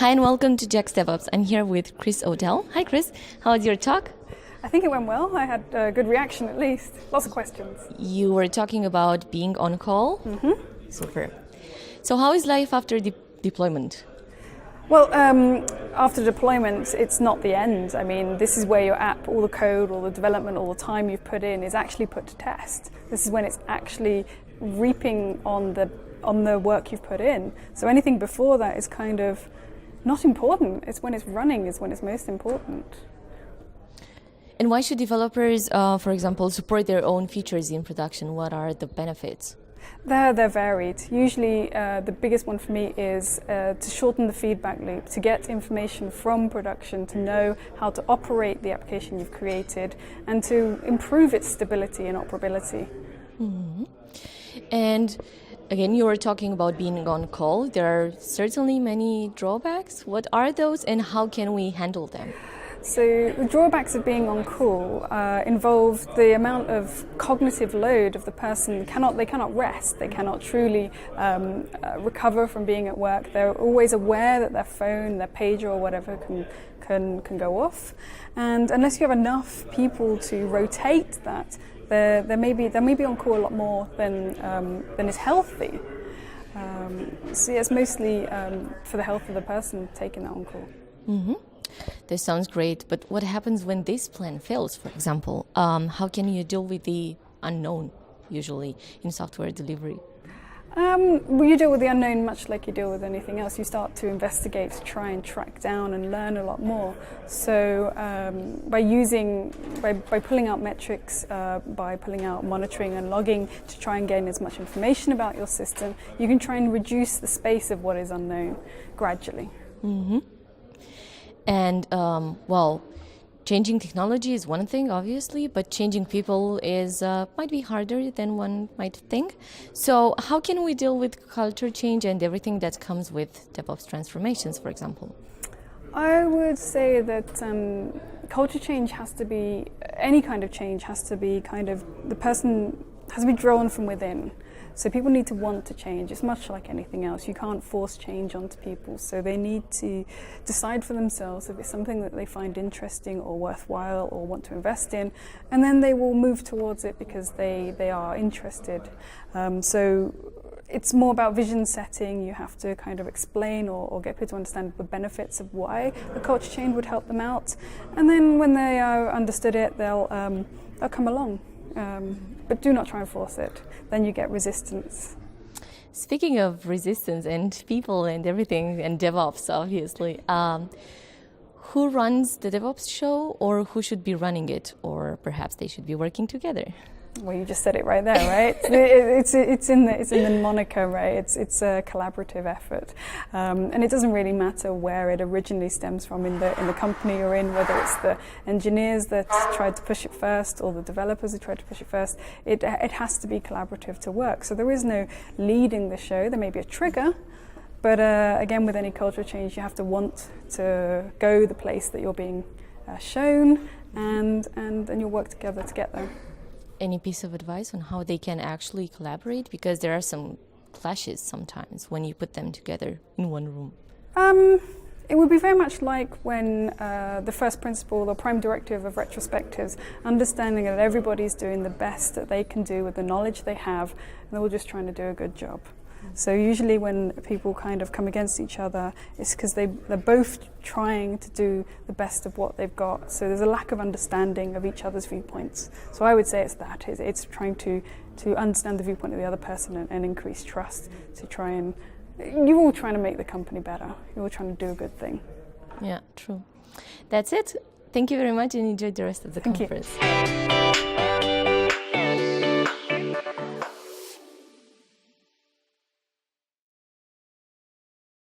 Hi and welcome to JAX DevOps. I'm here with Chris O'Dell. Hi Chris, how was your talk? I think it went well. I had a good reaction at least. Lots of questions. You were talking about being on call? Mm-hmm. Super. So how is life after deployment? Well, after deployment, it's not the end. I mean, this is where your app, all the code, all the development, all the time you've put in is actually put to test. This is when it's actually reaping on the work you've put in. So anything before that is kind of not important. It's when it's running is when it's most important. And why should developers, for example, support their own features in production? What are the benefits? They're varied. Usually the biggest one for me is to shorten the feedback loop, to get information from production, to know how to operate the application you've created, and to improve its stability and operability. Mm-hmm. And again, you were talking about being on call. There are certainly many drawbacks. What are those and how can we handle them? So the drawbacks of being on call involve the amount of cognitive load of the person. They cannot rest. They cannot truly recover from being at work. They're always aware that their phone, their pager or whatever can go off. And unless you have enough people to rotate that, they may be on call a lot more than is healthy. So yeah, it's mostly for the health of the person taking that on call. Mm-hmm. This sounds great, but what happens when this plan fails, for example? How can you deal with the unknown, usually, in software delivery? Well, you deal with the unknown much like you deal with anything else. You start to investigate, to try and track down and learn a lot more. So by pulling out metrics, by pulling out monitoring and logging to try and gain as much information about your system, you can try and reduce the space of what is unknown gradually. Mm-hmm. And, changing technology is one thing, obviously, but changing people might be harder than one might think. So how can we deal with culture change and everything that comes with DevOps transformations, for example? I would say that culture change has to be, any kind of change has to be the person has to be drawn from within. So people need to want to change. It's much like anything else. You can't force change onto people. So they need to decide for themselves if it's something that they find interesting or worthwhile or want to invest in. And then they will move towards it because they are interested. So it's more about vision setting. You have to kind of explain or get people to understand the benefits of why a culture change would help them out. And then when they understood it, they'll come along. But do not try and force it. Then you get resistance. Speaking of resistance and people and everything, and DevOps, obviously, who runs the DevOps show, or who should be running it, or perhaps they should be working together? Well, you just said it right there, right? it's in the moniker, right? It's a collaborative effort, and it doesn't really matter where it originally stems from in the company you're in, whether it's the engineers that tried to push it first or the developers who tried to push it first. It has to be collaborative to work. So there is no leading the show. There may be a trigger, but again, with any cultural change, you have to want to go the place that you're being shown, and you'll work together to get there. Any piece of advice on how they can actually collaborate? Because there are some clashes sometimes when you put them together in one room. It would be very much like when the first principle or prime directive of retrospectives, understanding that everybody's doing the best that they can do with the knowledge they have, and they're all just trying to do a good job. So usually when people kind of come against each other, it's because they're both trying to do the best of what they've got. So there's a lack of understanding of each other's viewpoints. So I would say it's trying to understand the viewpoint of the other person and increase trust to try and, you're all trying to make the company better. You're all trying to do a good thing. Yeah, true. That's it. Thank you very much and enjoy the rest of the conference. Thank you.